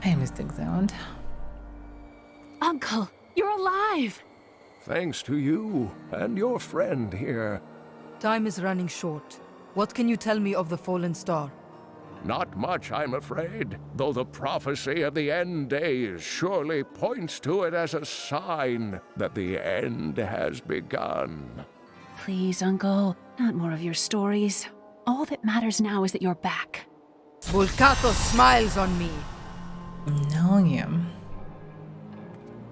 Hey, Mr. Examined. Uncle, you're alive! Thanks to you and your friend here. Time is running short. What can you tell me of the fallen star? Not much, I'm afraid, though the prophecy of the end days surely points to it as a sign that the end has begun. Please, Uncle, not more of your stories. All that matters now is that you're back. Volcato smiles on me. No, yeah.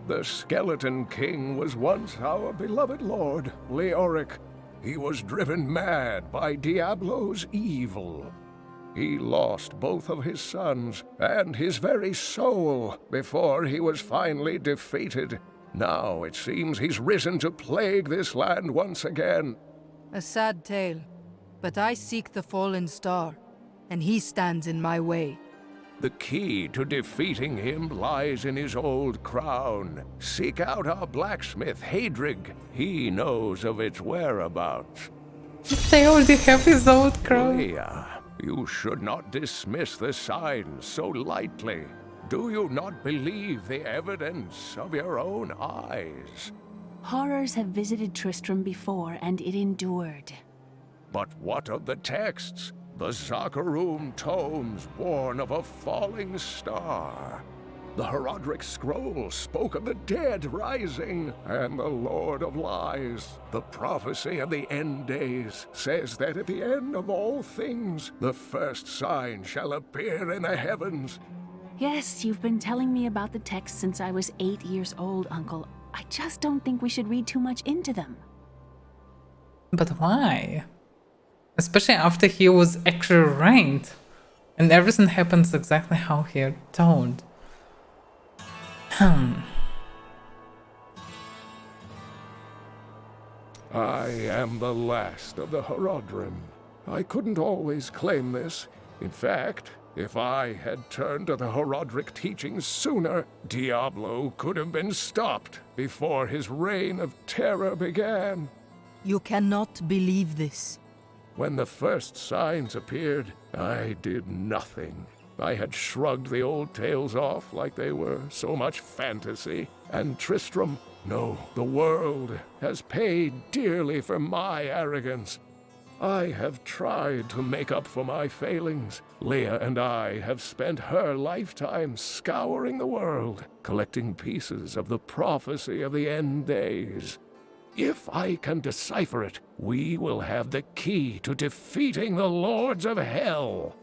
The Skeleton King was once our beloved lord, Leoric. He was driven mad by Diablo's evil. He lost both of his sons and his very soul before he was finally defeated. Now it seems he's risen to plague this land once again. A sad tale, but I seek the fallen star, and he stands in my way. The key to defeating him lies in his old crown. Seek out our blacksmith, Hadrig. He knows of its whereabouts. They already have his old crown. Leah, you should not dismiss the signs so lightly. Do you not believe the evidence of your own eyes? Horrors have visited Tristram before, and it endured. But what of the texts? The Zakarum tomes warn of a falling star. The Herodric scroll spoke of the dead rising, and the Lord of Lies, the prophecy of the end days, says that at the end of all things, the first sign shall appear in the heavens. Yes, you've been telling me about the texts since I was 8 years old, Uncle. I just don't think we should read too much into them. But why? Especially after he was actually ranked, and everything happens exactly how he had told. I am the last of the Herodrim. I couldn't always claim this. In fact, if I had turned to the Herodric teachings sooner, Diablo could have been stopped before his reign of terror began. You cannot believe this. When the first signs appeared, I did nothing. I had shrugged the old tales off like they were so much fantasy. And Tristram, no, the world, has paid dearly for my arrogance. I have tried to make up for my failings. Leah and I have spent her lifetime scouring the world, collecting pieces of the prophecy of the end days. If I can decipher it, we will have the key to defeating the lords of hell.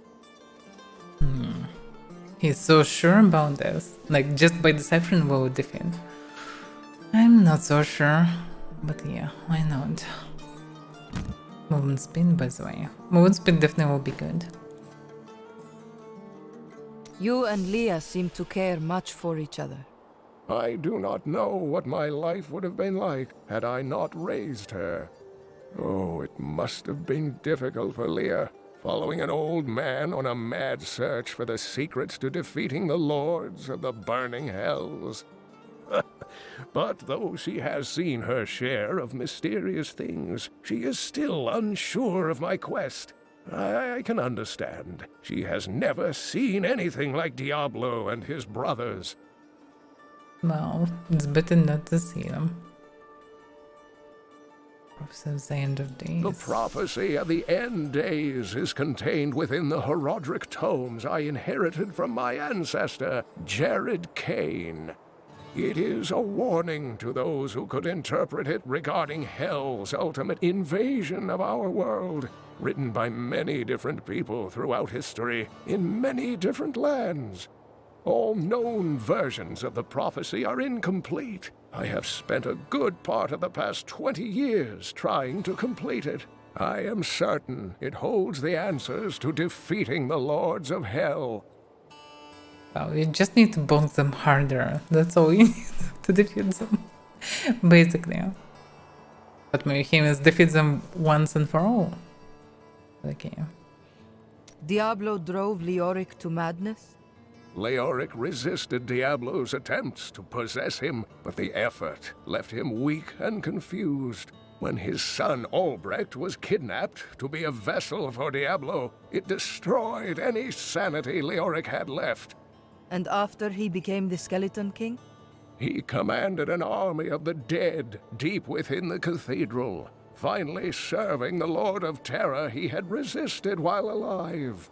He's so sure about this. Like, just by deciphering we will defeat. I'm not so sure. But yeah, why not? Movement speed, by the way. Movement speed definitely will be good. You and Leah seem to care much for each other. I do not know what my life would have been like had I not raised her. Oh, it must have been difficult for Leah, following an old man on a mad search for the secrets to defeating the lords of the burning hells. But though she has seen her share of mysterious things, she is still unsure of my quest. I can understand. She has never seen anything like Diablo and his brothers. Well, it's better not to see them. Prophecy of the end of days. The prophecy of the end days is contained within the Herodric tomes I inherited from my ancestor, Jared Kane. It is a warning to those who could interpret it regarding Hell's ultimate invasion of our world, written by many different people throughout history, in many different lands. All known versions of the prophecy are incomplete. I have spent a good part of the past 20 years trying to complete it. I am certain it holds the answers to defeating the lords of hell. Well, you just need to bonk them harder. That's all you need to defeat them. Basically. But maybe he must defeat them once and for all. Okay. Diablo drove Leoric to madness? Leoric resisted Diablo's attempts to possess him, but the effort left him weak and confused. When his son Albrecht was kidnapped to be a vessel for Diablo, it destroyed any sanity Leoric had left. And after he became the Skeleton King? He commanded an army of the dead deep within the cathedral, finally serving the Lord of Terror he had resisted while alive.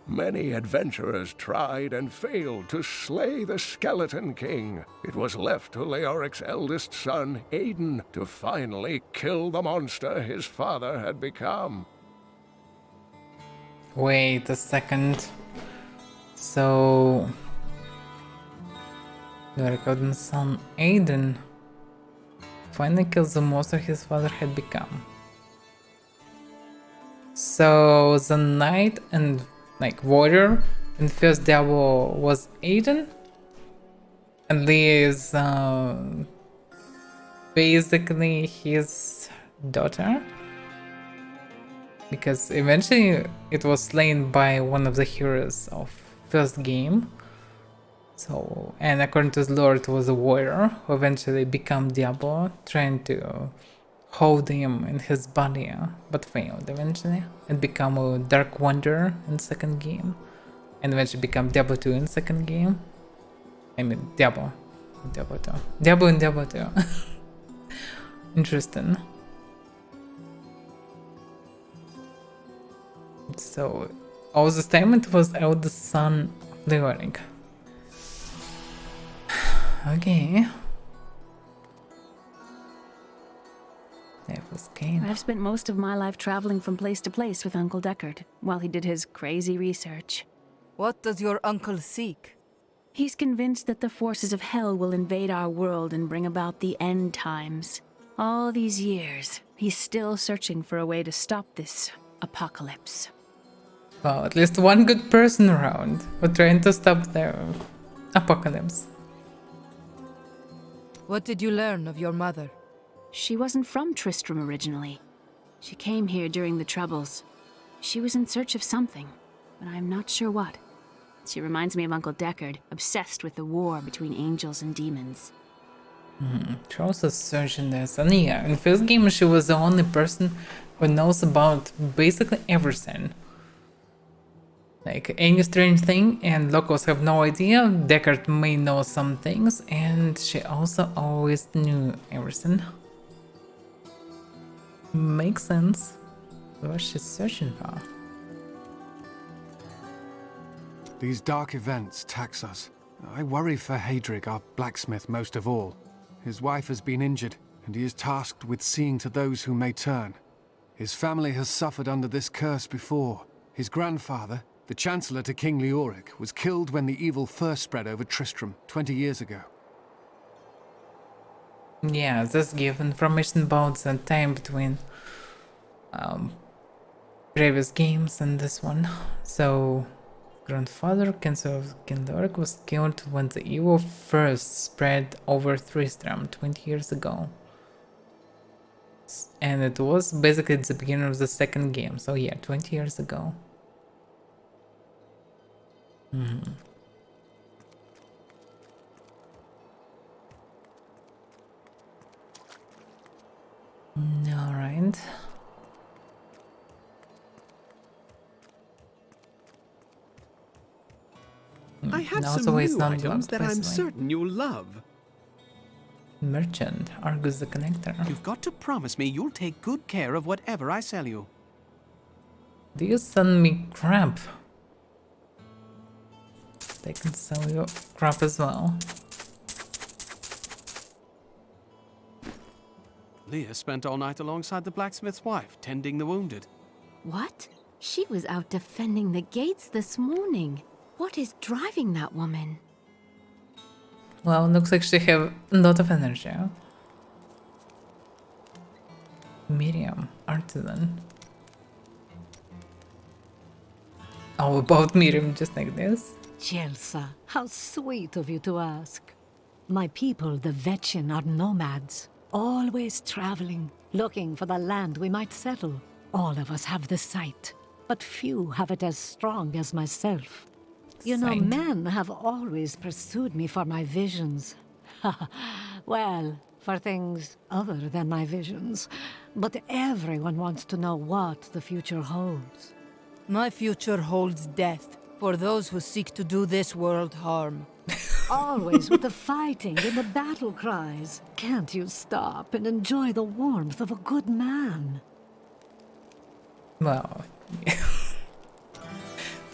Many adventurers tried and failed to slay the Skeleton King. It was left to Leoric's eldest son, Aiden, to finally kill the monster his father had become. Wait a second. So... Leoric's son Aiden finally kills the monster his father had become. So the knight and warrior in first Diablo was Aiden, and Lee is basically his daughter, because eventually it was slain by one of the heroes of first game. So, and according to the lore, it was a warrior who eventually became Diablo, trying to hold him in his body, but failed eventually, and become a Dark Wanderer in second game, and eventually become Diablo 2 in second game. I mean, Diablo 2. Diablo and Diablo 2. Interesting. So, all this time it was eldest son of Leoric. Okay. That was Cain. I've spent most of my life traveling from place to place with Uncle Deckard while he did his crazy research. What does your uncle seek? He's convinced that the forces of hell will invade our world and bring about the end times. All these years, he's still searching for a way to stop this apocalypse. Well, at least one good person around who trying to stop the apocalypse. What did you learn of your mother? She wasn't from Tristram originally. She came here during the Troubles. She was in search of something, but I'm not sure what. She reminds me of Uncle Deckard, obsessed with the war between angels and demons. She also searching this, and yeah, in first game she was the only person who knows about basically everything. Like any strange thing, and locals have no idea. Deckard may know some things, and she also always knew everything. Makes sense. What she's searching for. These dark events tax us. I worry for Hadrig, our blacksmith, most of all. His wife has been injured, and he is tasked with seeing to those who may turn. His family has suffered under this curse before. His grandfather, the Chancellor to King Leoric, was killed when the evil first spread over Tristram 20 years ago. Yeah, this gives information about the time between previous games and this one. So, grandfather, Chancellor of King Leoric, was killed when the evil first spread over Tristram 20 years ago. And it was basically at the beginning of the second game, so yeah, 20 years ago. Alright. I have Now some the way it's new not items locked, that I'm basically. certain you'll love. Merchant, Argus the Connector. You've got to promise me you'll take good care of whatever I sell you. Do you send me crap? They can sell you crap as well. Leah spent all night alongside the blacksmith's wife, tending the wounded. What? She was out defending the gates this morning. What is driving that woman? Well, looks like she have a lot of energy. Miriam, artisan. All about Miriam, just like this. Chelsea, how sweet of you to ask. My people, the Vetchin, are nomads, always traveling, looking for the land we might settle. All of us have the sight, but few have it as strong as myself. You know, Sight. men have always pursued me for my visions. Well, for things other than my visions. But everyone wants to know what the future holds. My future holds death. For those who seek to do this world harm. Always with the fighting and the battle cries. Can't you stop and enjoy the warmth of a good man? Well,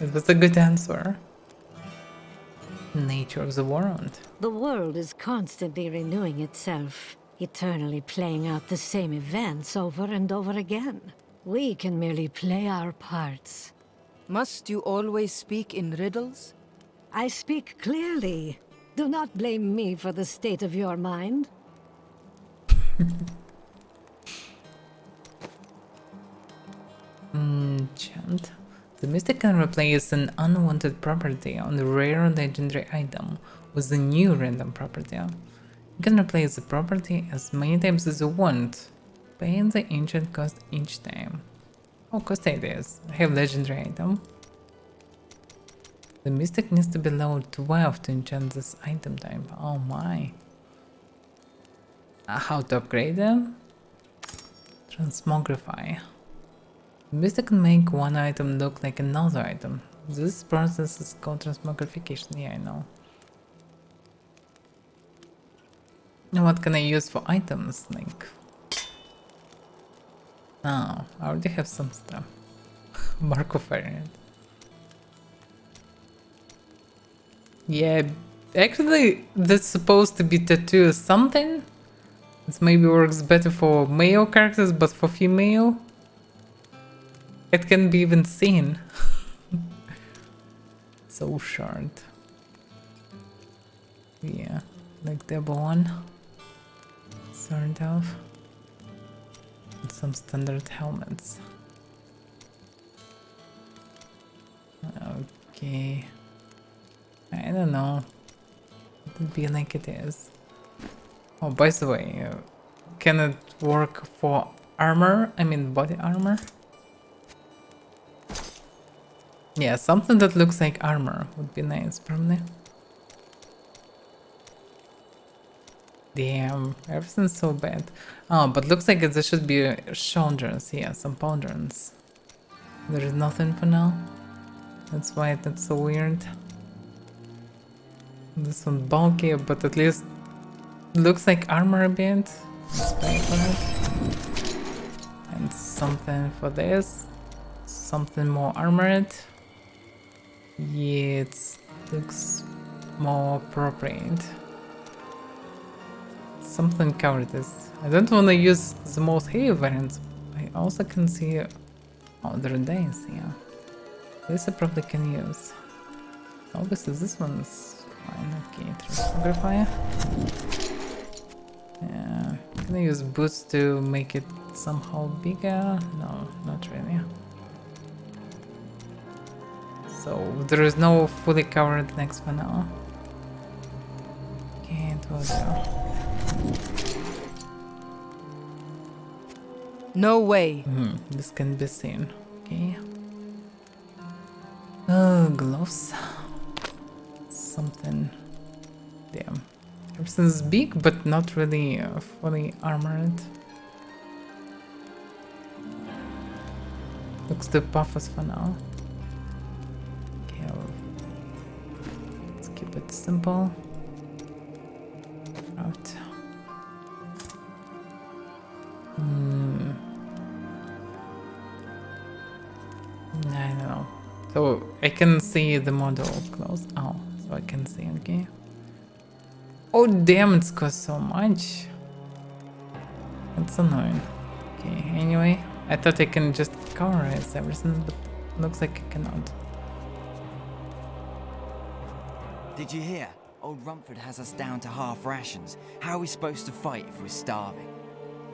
it was a good answer. Nature of the world. The world is constantly renewing itself, eternally playing out the same events over and over again. We can merely play our parts. Must you always speak in riddles? I speak clearly. Do not blame me for the state of your mind. Chant. The Mystic can replace an unwanted property on a rare legendary item with a new random property. You can replace the property as many times as you want, paying the ancient cost each time. Oh, cost ideas. I have legendary item. The Mystic needs to be level 12 to enchant this item type. Oh my. How to upgrade them? Transmogrify. The Mystic can make one item look like another item. This process is called transmogrification. Yeah, I know. Now what can I use for items? Like... Oh, I already have some stuff. Mark of variant. Yeah, actually that's supposed to be tattoo something. This maybe works better for male characters, but for female it can be even seen. So short. Yeah, like Diablo 1. Sort of. And some standard helmets. Okay. I don't know. It would be like it is. Oh, by the way, can it work for armor? I mean body armor? Yeah, something that looks like armor would be nice, probably. Damn, everything's so bad. Oh, but looks like there should be shoulders. Yeah, some pauldrons. There is nothing for now. That's why that's so weird. This one bulky, but at least looks like armor a bit. Let's pay for it. And something for this. Something more armored. Yeah, it looks more appropriate. Something covered this. I don't want to use the most heavy variants. I also can see other days, yeah. This I probably can use. Obviously this one's fine. Okay, transmogrifier. Yeah, can I use boots to make it somehow bigger? No, not really. So there is no fully covered legs for now. Okay, it will do. No way. This can be seen. Okay. Oh, gloves. Something. Damn. Everything's big, but not really fully armored. Looks too puffers for now. Okay, let's keep it simple. Out. I don't know. So I can see the model close. Oh, so I can see. Okay. Oh damn! It's cost so much. That's annoying. Okay. Anyway, I thought I can just colorize everything, but looks like I cannot. Did you hear? Old Rumford has us down to half rations. How are we supposed to fight if we're starving?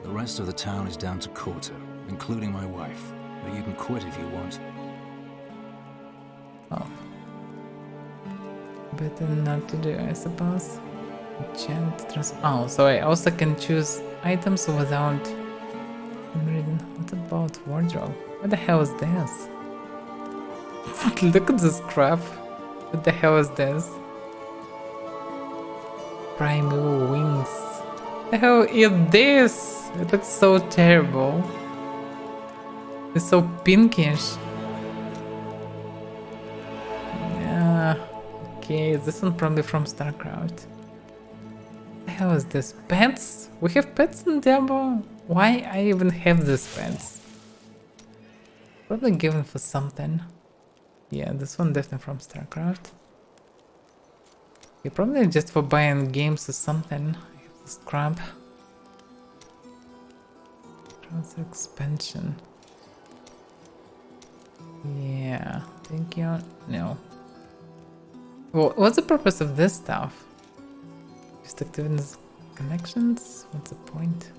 The rest of the town is down to quarter, including my wife. But you can quit if you want. Oh. Better not to do, I suppose. Oh, so I also can choose items without... I'm reading. What about wardrobe? What the hell is this? Look at this crap. What the hell is this? Primal wings. What the hell is this? It looks so terrible. It's so pinkish. Okay, this one probably from StarCraft. The hell is this? Pets? We have pets in Diablo? Why I even have these pets? Probably given for something. Yeah, this one definitely from StarCraft. Okay, probably just for buying games or something. I have this crab. Browser expansion. Yeah, thank you. No. Well, what's the purpose of this stuff? Just activating these connections? What's the point?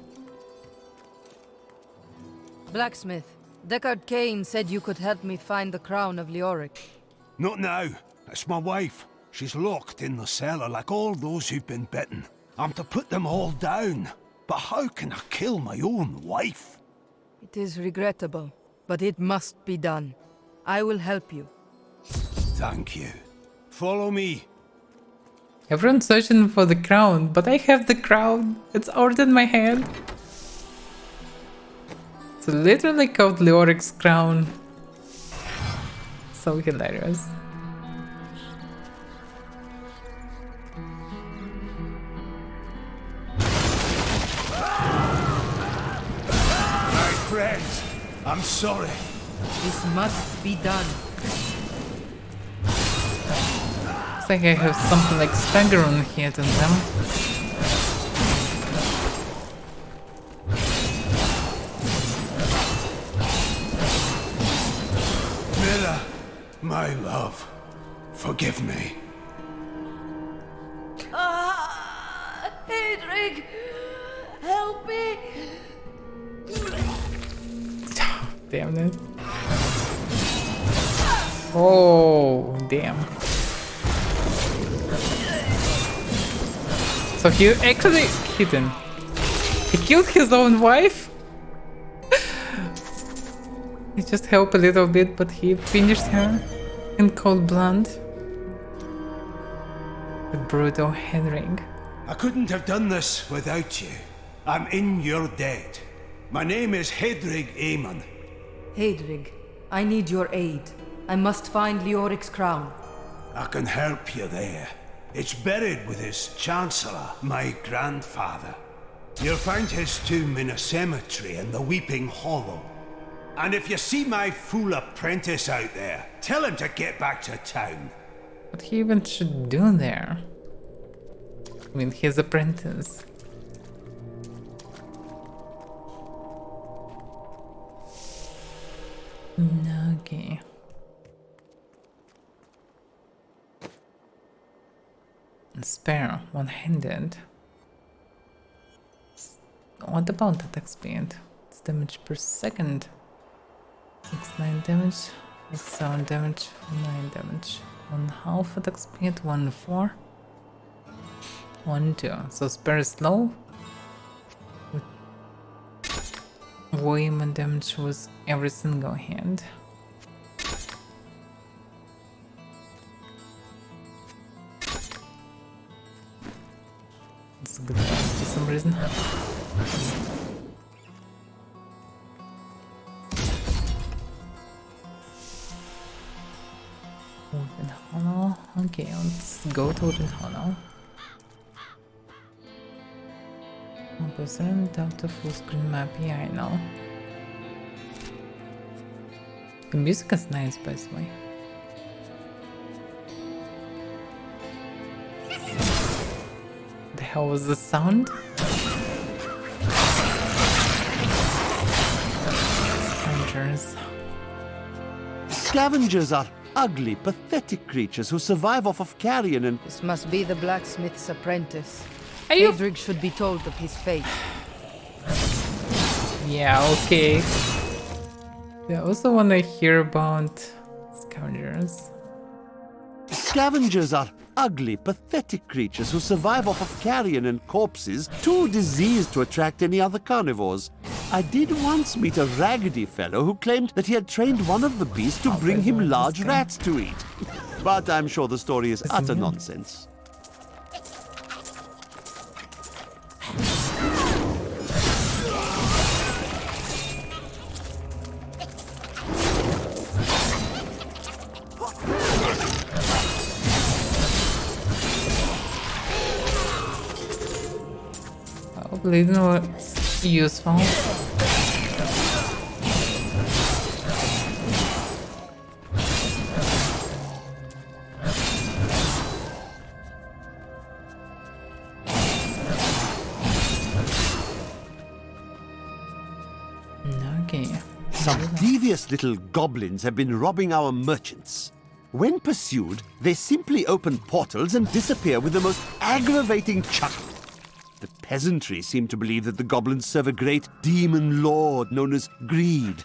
Blacksmith, Deckard Cain said you could help me find the crown of Leoric. Not now. It's my wife. She's locked in the cellar like all those who've been bitten. I'm to put them all down. But how can I kill my own wife? It is regrettable, but it must be done. I will help you. Thank you. Follow me. Everyone's searching for the crown, but I have the crown. It's already in my hand. It's literally called Leoric's crown. So hilarious. My friends, I'm sorry. This must be done. Looks like I have something like stagger on here to them. Mira, my love, forgive me. Hedrig, help me! Damn it. Oh, damn. So he actually hidden. He killed his own wife? He just helped a little bit, but he finished her in cold blood. The brutal Hedrig. I couldn't have done this without you. I'm in your debt. My name is Hedrig Aemon. Hedrig, I need your aid. I must find Leoric's crown. I can help you there. It's buried with his Chancellor, my grandfather. You'll find his tomb in a cemetery in the Weeping Hollow. And if you see my fool apprentice out there, tell him to get back to town. What he even should do there? I mean, his apprentice. Okay. Spare, one-handed. What about attack speed? It's damage per second. 6-9 damage, 7 damage, 9 damage. 1/2 attack speed, 1/4. 1-2. So spare is slow. With way more damage with every single hand. It's a good one for some reason. Open Hollow. Okay, let's go to Open Hollow. Present out the full screen map. Yeah, I know. The music is nice, by the way. The hell was the sound? Scavengers. Scavengers are ugly, pathetic creatures who survive off of carrion and... This must be the blacksmith's apprentice. Are you... Hedrig should be told of his fate. Yeah, okay. I also want to hear about scavengers. Scavengers are ugly, pathetic creatures who survive off of carrion and corpses, too diseased to attract any other carnivores. I did once meet a raggedy fellow who claimed that he had trained one of the beasts to bring him large rats to eat. But I'm sure the story is utter nonsense. Bleeding was useful. Okay. Some devious little goblins have been robbing our merchants. When pursued, they simply open portals and disappear with the most aggravating chuckle. The peasantry seem to believe that the goblins serve a great demon lord known as Greed.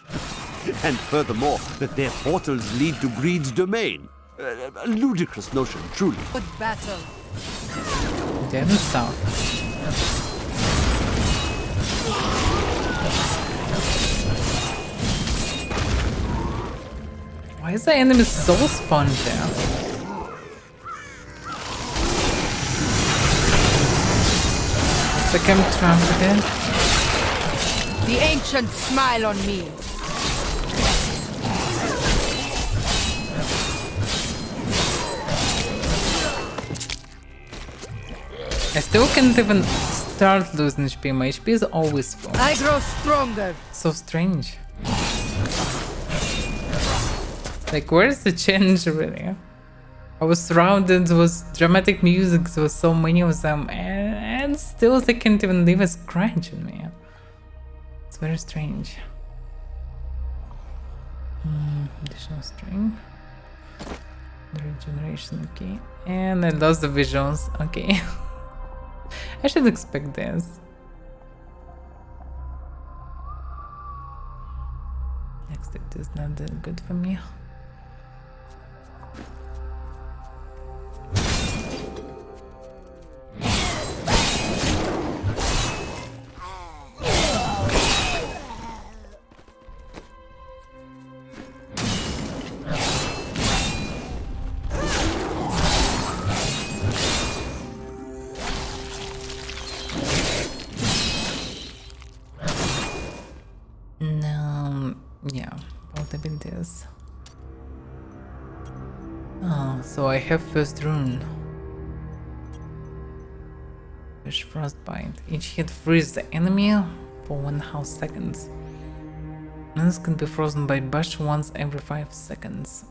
And furthermore, that their portals lead to Greed's domain. A ludicrous notion, truly. Good battle. Didn't stop. Why is the enemy so spongy? It's like I'm trapped in. The ancients smile on me. I still can't even start losing HP. My HP is always full. I grow stronger. So strange. Like, where's the change really? I was surrounded with dramatic music, there was so many of them, and still they can't even leave a scratch on me. It's very strange. Additional string. The regeneration, okay. And I lost the visuals, okay. I should expect this. Next, it is not that good for me. Yeah, about abilities. Oh, so I have first rune. Fish frostbite. Each hit freezes the enemy for 1.5 seconds. Enemies can be frozen by bash once every 5 seconds.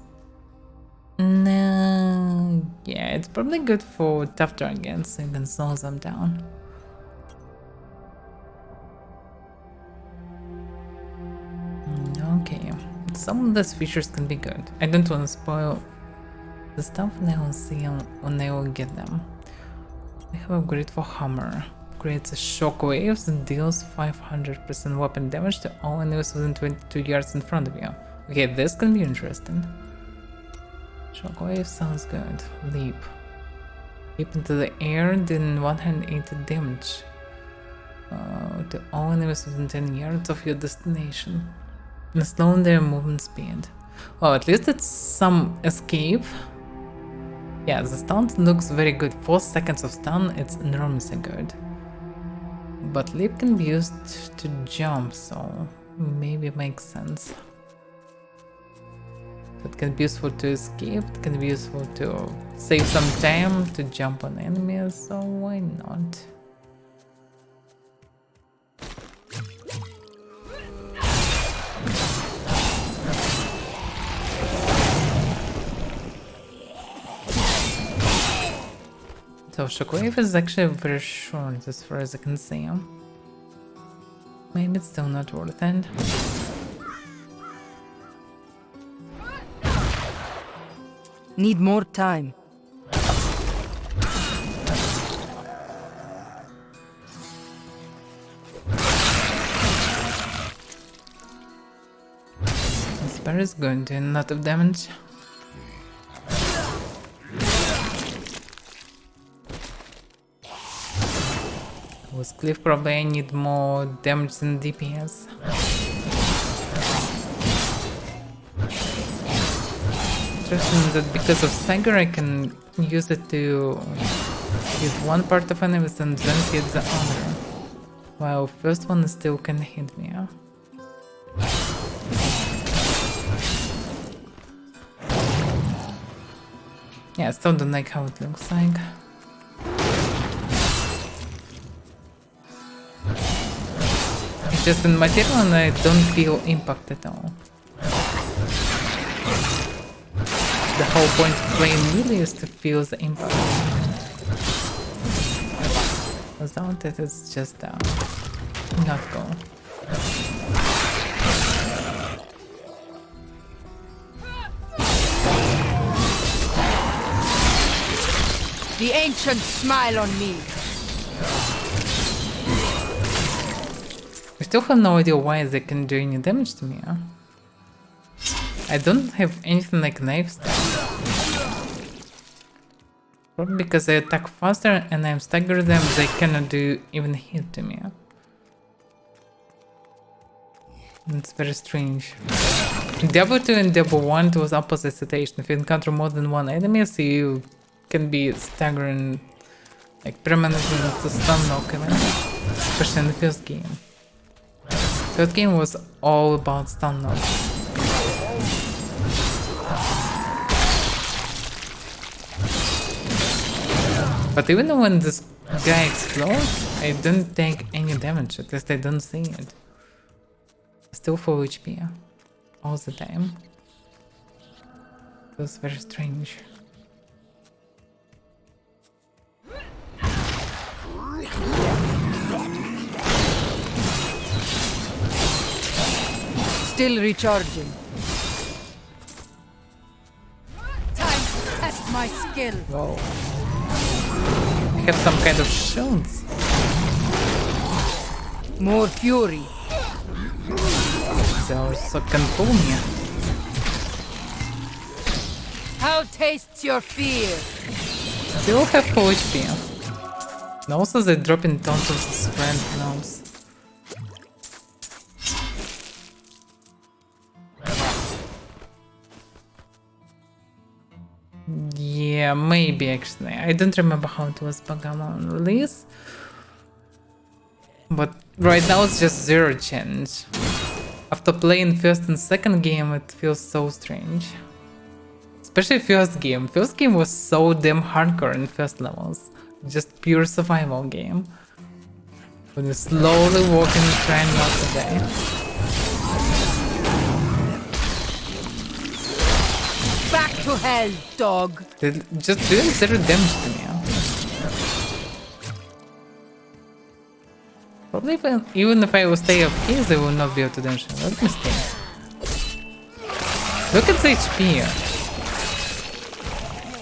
No, yeah, it's probably good for tough targets, so you can slow them down. Okay, some of those features can be good. I don't want to spoil the stuff, and I will see them when I will get them. I have a upgrade for hammer. Creates a shockwave that deals 500% weapon damage to all enemies within 22 yards in front of you. Okay, this can be interesting. Shockwave sounds good. Leap. Leap into the air, dealing 180 damage to all enemies within 10 yards of your destination. And slowing their movement speed. Well, at least it's some escape. Yeah, the stun looks very good. 4 seconds of stun, it's enormously good. But leap can be used to jump, so maybe it makes sense. It can be useful to escape, it can be useful to save some time to jump on enemies, so why not? So shockwave is actually very short as far as I can see. Maybe it's still not worth it. Need more time. This bear is going to do a lot of damage. With Cliff, probably I need more damage than DPS. Interesting that because of stagger I can use it to hit one part of enemies and then hit the other. While first one still can hit me. Yeah, I still don't like how it looks like. just in material and I don't feel impact at all. The whole point of playing melee is to feel the impact. Without it, it's just not go. The ancients smile on me. I still have no idea why they can do any damage to me. I don't have anything like knife stuff. Probably because I attack faster and I'm stagger them, they cannot do even hit to me. It's very strange. In Diablo 2 and Diablo 1 it was opposite situation. If you encounter more than one enemy, so you can be staggering like permanently with a stun knock, especially in the first game. First game was all about stun knock. But even when this guy explodes, I don't take any damage, at least I don't see it. Still full HP all the time. It was very strange. Still recharging. Time to test my skill. Whoa. I have some kind of shields. More fury. They also can pull me. How tastes your fear? Still have full HP. And also they drop in tons of strength now. Yeah, maybe actually. I don't remember how it was Bagama on release. But right now it's just zero change. After playing first and second game, it feels so strange. Especially first game. First game was so damn hardcore in first levels. Just pure survival game. When you're slowly walking and trying not to die. Back to hell, dog. They're just doing zero damage to me. Probably even if I will stay up here, they will not be able to damage me. Let me stay. Look at the HP.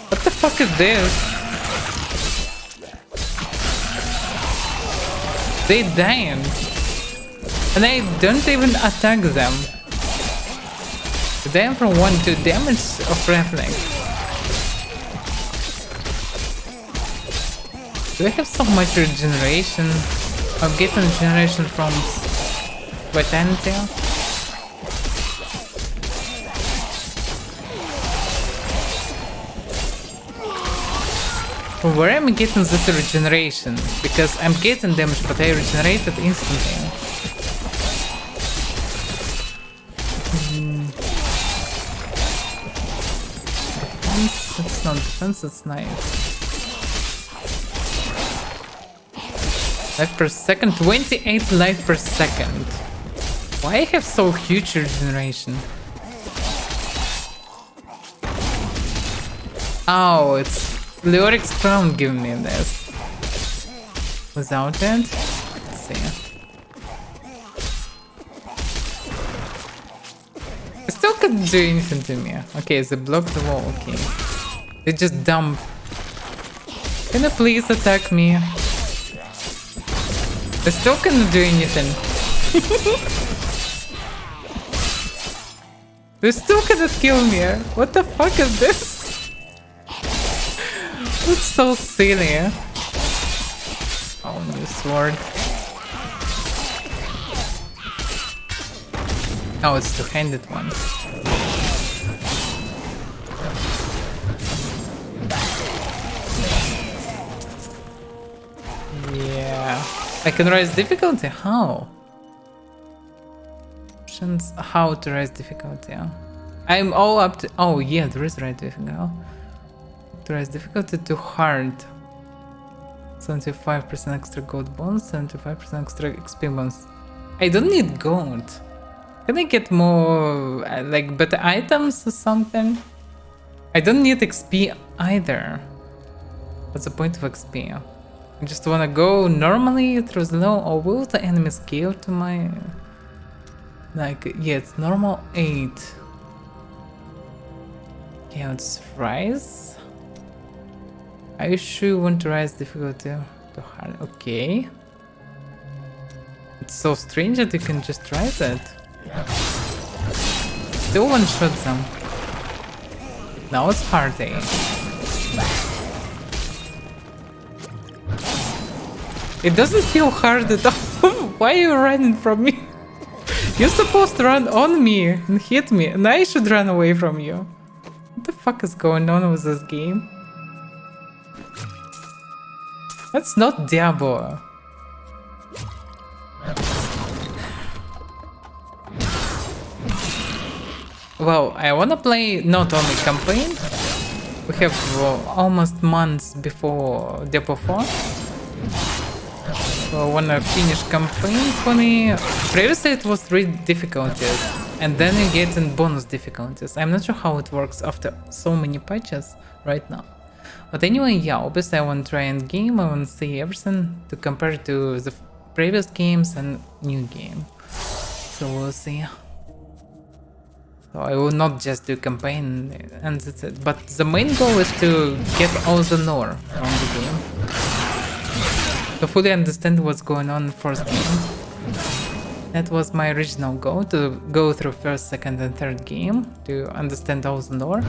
What the fuck is this? They dying. And I don't even attack them. They am from 1-2 damage of reflex. Do I have so much regeneration? I'm getting regeneration from vitality. From where am I getting this regeneration? Because I'm getting damage, but I regenerated instantly. Defense? It's not defense, it's knife. Life per second, 28 life per second. Why I have so huge regeneration? Oh, it's Leoric's crown giving me this. Without it, let's see. I still couldn't do anything to me. Okay, they blocked the wall, okay. They just dump. Can you please attack me? I still cannot do anything. They still cannot kill me. What the fuck is this? It's so silly. Oh, new sword. Oh, it's two-handed one. Yeah. I can raise difficulty? How? Options, how to raise difficulty? I'm all up to... Oh yeah, there is right difficulty. To raise difficulty to hard. 75% extra gold bonus, 75% extra XP bonus. I don't need gold. Can I get more, like, better items or something? I don't need XP either. What's the point of XP? I just wanna go normally through the low, or will the enemy scale to my... Like, yeah, it's normal 8. Yeah, let's rise. Are you sure you want to rise difficulty to hard? Okay. It's so strange that you can just rise it. Still one shot them. Now it's hard, eh? It doesn't feel hard at all. Why are you running from me? You're supposed to run on me and hit me, and I should run away from you. What the fuck is going on with this game? That's not Diablo. Well, I wanna play not only campaign. We have almost months before Diablo 4. So I wanna finish campaign for me. Previously it was 3 difficulties, and then you get in bonus difficulties. I'm not sure how it works after so many patches right now. But anyway, yeah, obviously I want to try end game. I want to see everything to compare to the previous games and new game. So we'll see. So I will not just do campaign and that's it. But the main goal is to get all the lore from the game. To fully understand what's going on in the first game. That was my original goal, to go through first, second and third game to understand all the lore.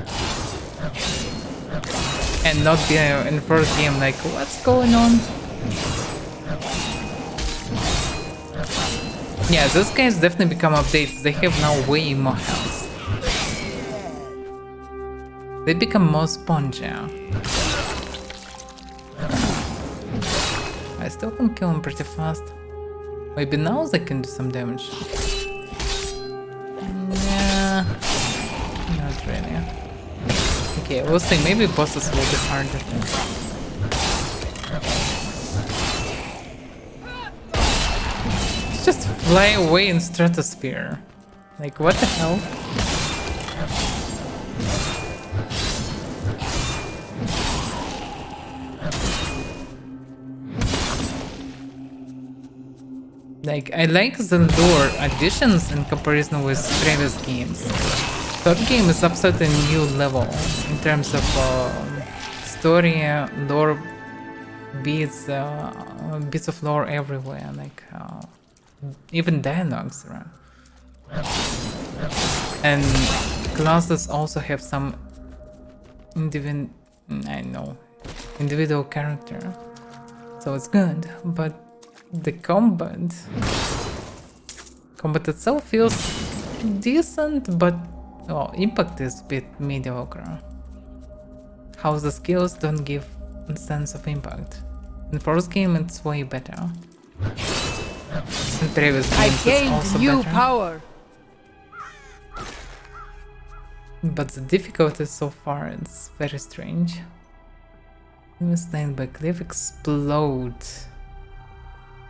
And not be in the first game like, what's going on? Yeah, those guys definitely become updates. They have now way more health. They become more spongy. I still can kill them pretty fast. Maybe now they can do some damage. Yeah, not really. Okay, we'll see. Maybe bosses will be harder. Just fly away in stratosphere. Like, what the hell? Like, I like the lore additions in comparison with previous games. Third game is absolutely a new level in terms of story, lore, bits of lore everywhere, like even dialogues, right? And classes also have some individual character, so it's good, but the combat itself feels decent, but impact is a bit mediocre. How the skills don't give a sense of impact. In first game it's way better. In previous games I gained it's also new better. power. But the difficulty so far is very strange. Slain by cliff explode.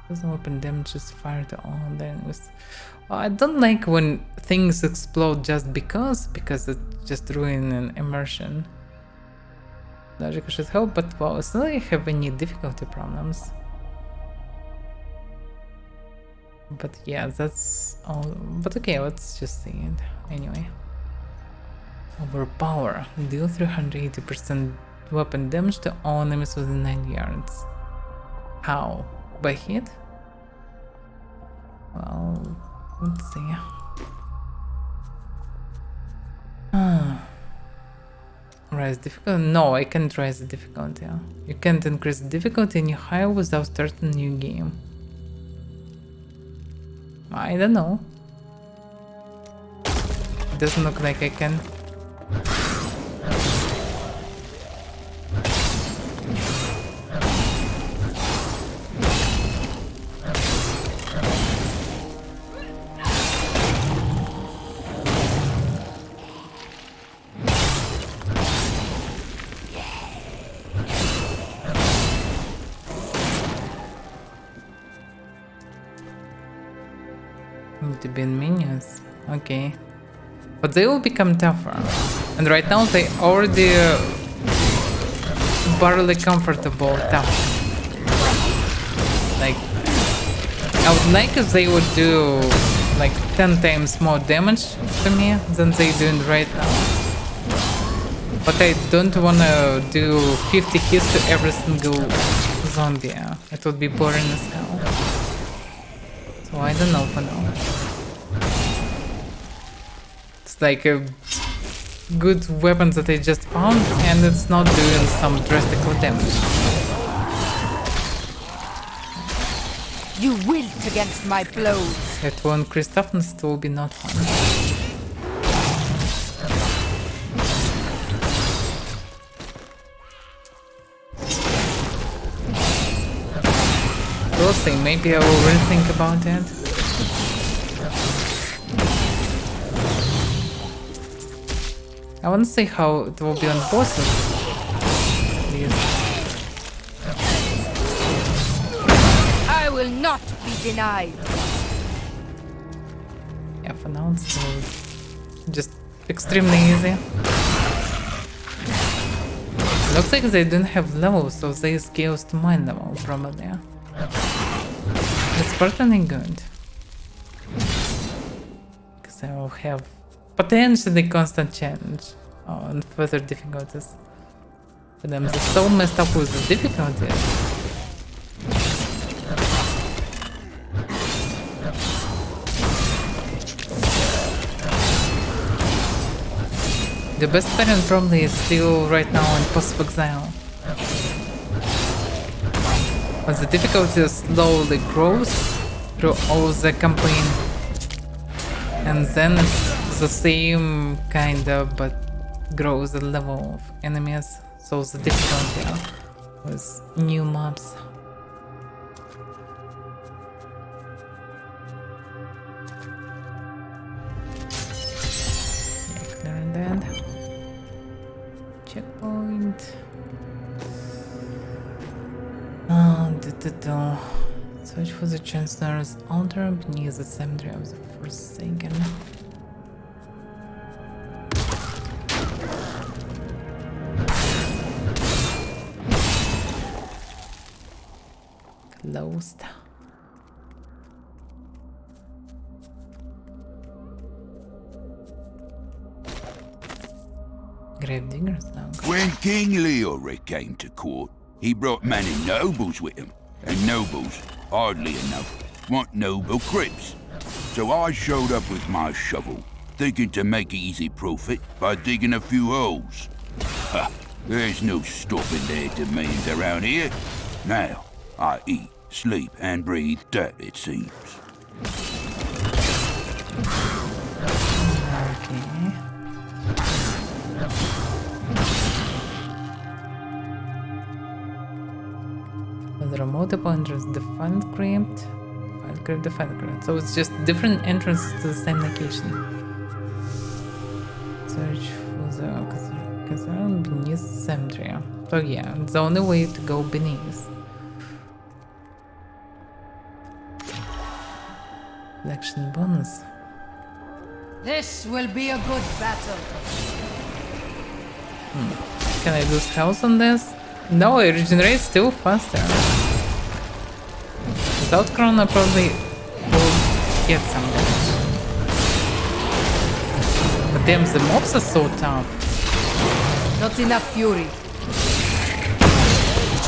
Doesn't open damage, just fire to all enemies. I don't like when things explode just because it just ruins an immersion. Logic should help, but well, it's not like I have any difficulty problems. But yeah, that's all. But okay, let's just see it anyway. Overpower. Deal 380% weapon damage to all enemies within 9 yards. How? By hit? Well, let's see. Rise difficulty? No, I can't rise the difficulty. You can't increase the difficulty any higher without starting a new game. I don't know. It doesn't look like I can. Need to be in minions. Okay. But they will become tougher. And right now they already barely comfortable tough. Like, I would like if they would do like 10 times more damage to me than they doing right now. But I don't wanna do 50 hits to every single zombie. It would be boring as hell. So I don't know for now. It's like a good weapon that I just found and it's not doing some drastic damage. You wilt against my blows. It won't Christoph and still be not fun. We'll see, maybe I will rethink about it. I want to see how it will be on bosses. Please. I will not be denied. Yeah, for now it's still just extremely easy. Looks like they don't have levels, so they scales to my level, probably. It's certainly good. Because I will have potentially constant challenge and further difficulties. But I'm just so messed up with the difficulties. The best variant probably is still right now in post-exile. But the difficulty slowly grows through all the campaign. And then it's the same kind of, but grows the level of enemies. So the difficulty with new mobs. Yeah, clearing that. Checkpoint. Search for the Chancellor's altar beneath the cemetery of the Forsaken. Closed. Gravedigger's log. When King Leoric came to court, he brought many nobles with him, and nobles, hardly enough, want noble crypts. So I showed up with my shovel, thinking to make easy profit by digging a few holes. Ha! There's no stopping their demands around here. Now, I eat, sleep, and breathe dirt, it seems. Okay. The remote entrance, defined crypt, defined crypt. So it's just different entrances to the same location. Search for the castle beneath the cemetery. So yeah, it's the only way to go beneath. Collection bonus. This will be a good battle. Can I lose health on this? No, it regenerates still faster. Without Crown, I probably will get some damage. But damn, the mobs are so tough. Not enough fury.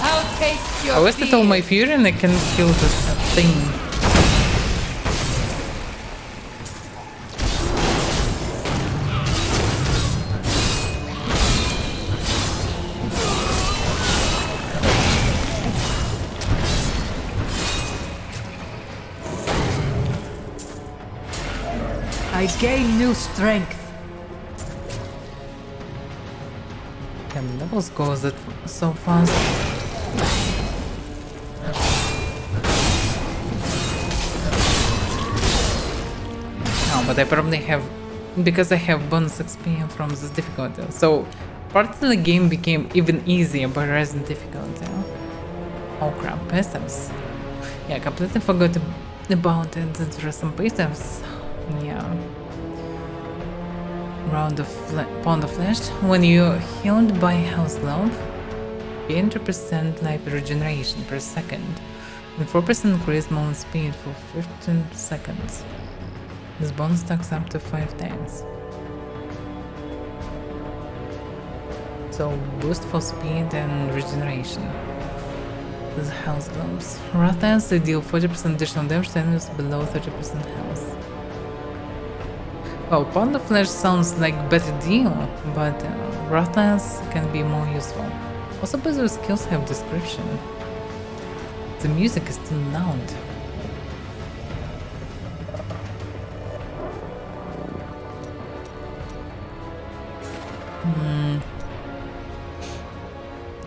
I'll taste your I wasted all my fury and I can kill this thing. I gain new strength. Damn, levels goes that so fast. No, but I probably have, because I have bonus XP from this difficulty. So part of the game became even easier by raising difficulty. Oh crap, peasants. Yeah, I completely forgot about it, there are some passives. Yeah. Pound of Flesh. When you're healed by House Glove, gain 2% life regeneration per second and 4% increased movement speed for 15 seconds. This bonus stacks up to 5 times. So boost for speed and regeneration. This House Gloves. Wrathlands, they deal 40% additional damage to enemies below 30% health. Well, Pound of Flesh sounds like better deal, but Wrathlands can be more useful. Also, Blizzard skills have description. The music is too loud.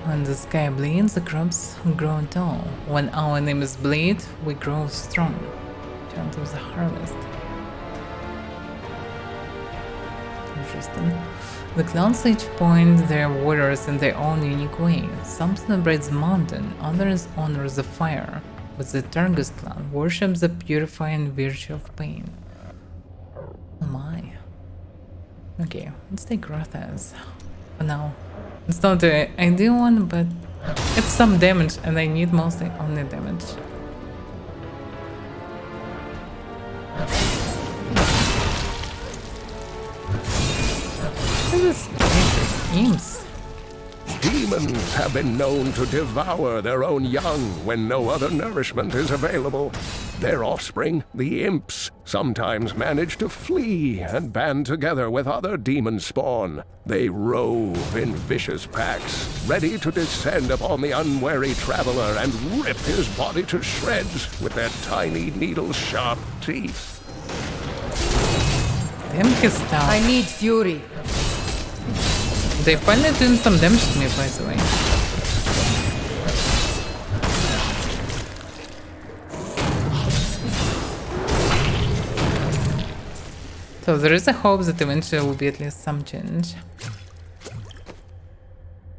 When the sky bleeds, the crops grow tall. When our enemies bleed, we grow strong. Chant of the harvest. Interesting. The clans each point their warriors in their own unique way. Some celebrate the mountain, others honor the fire, but the Turgus clan worships the purifying virtue of pain. Oh my. Okay, let's take Rathas for now. It's not the ideal one, but it's some damage and I need mostly only damage. Demons have been known to devour their own young when no other nourishment is available. Their offspring, the imps, sometimes manage to flee and band together with other demon spawn. They rove in vicious packs, ready to descend upon the unwary traveler and rip his body to shreds with their tiny needle-sharp teeth. I need fury. They finally doing some damage to me, by the way. So there is a hope that eventually will be at least some change.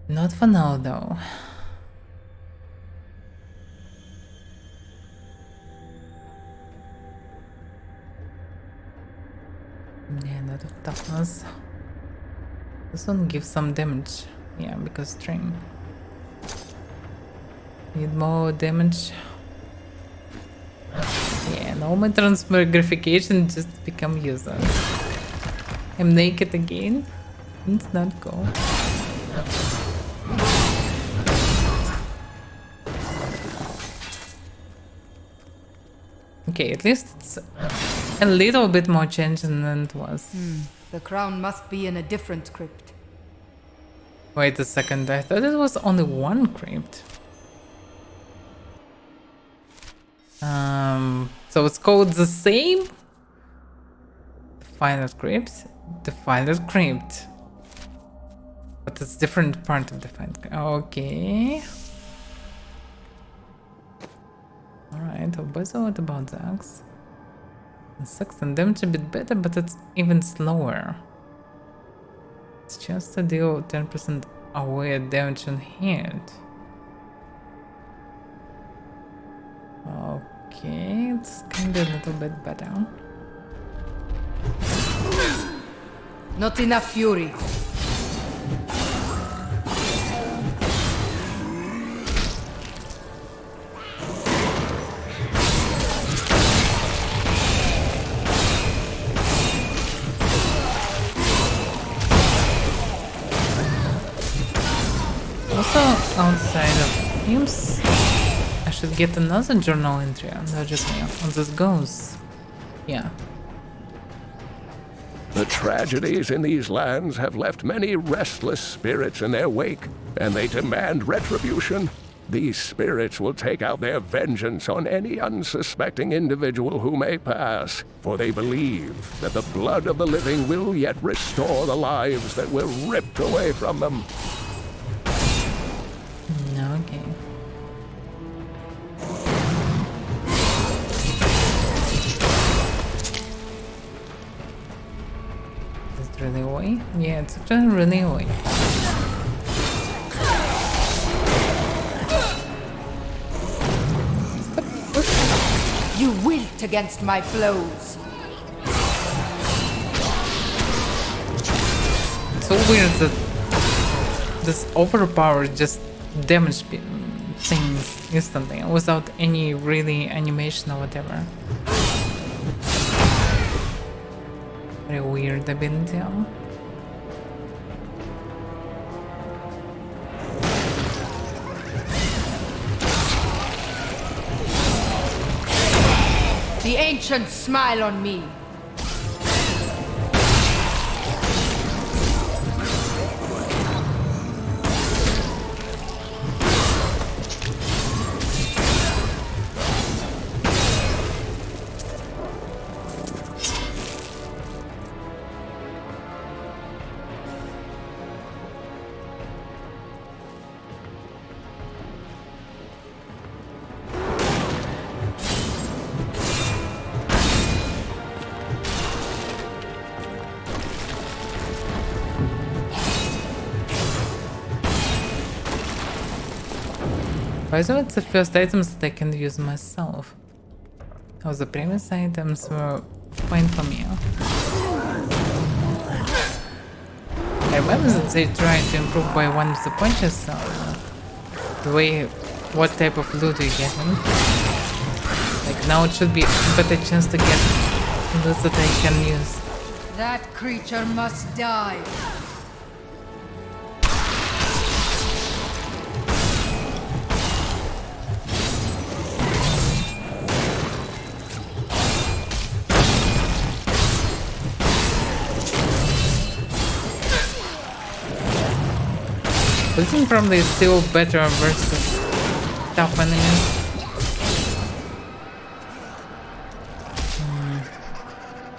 Not for now, though. Yeah, not of toughness. This one gives some damage. Yeah, because string. Need more damage. Yeah, no, my transmogrification just become useless. I'm naked again. Let's not go. Okay, at least it's a little bit more change than it was. The crown must be in a different crypt. Wait a second, I thought it was only one crypt. So it's called the same? Final crypt? The final crypt. But it's different part of the final crypt. Okay. Alright, what about the axe? The sucks and damage a bit better, but it's even slower. It's just to deal 10% away damage on hit. Okay, it's kinda a little bit better. Not enough fury. Also, outside of games, I should get another journal entry, not just me, on this goes. Yeah. The tragedies in these lands have left many restless spirits in their wake, and they demand retribution. These spirits will take out their vengeance on any unsuspecting individual who may pass, for they believe that the blood of the living will yet restore the lives that were ripped away from them. Okay. Is it really away? Yeah, it's actually really away. You wilt against my blows. It's so weird that this overpowered just damage things instantly without any really animation or whatever. Very weird ability. The ancients smile on me. By the way, it's the first items that I can use myself. Oh, the previous items were fine for me. I remember that they tried to improve by one of the punches, the way, what type of loot you get in. Like now it should be a better chance to get loot that I can use. That creature must die. This is probably still better versus tough enemies.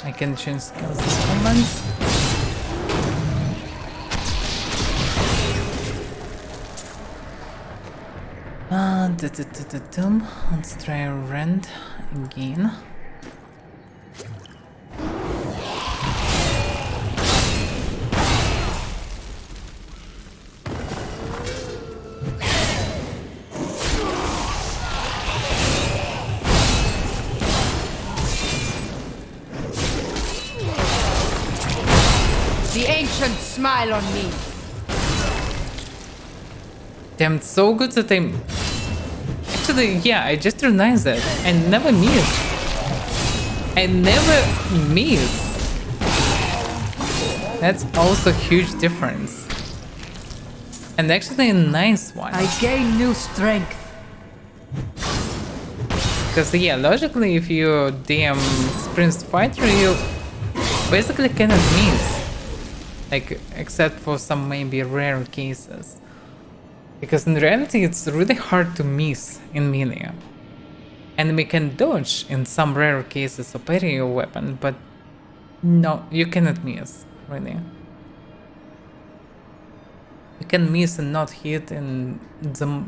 I can change skills this moment. Let's try rend again. The ancients smile on me. Damn, it's so good that I'm... Actually, yeah, I just realized that. I never miss. I never miss. That's also a huge difference. And actually a nice one. I gain new strength. Because yeah, logically, if you're damn experienced fighter, you basically cannot miss. Like, except for some maybe rare cases. Because in reality, it's really hard to miss in melee. Enemy can dodge in some rare cases or parry your weapon, but no, you cannot miss, really. You can miss and not hit in the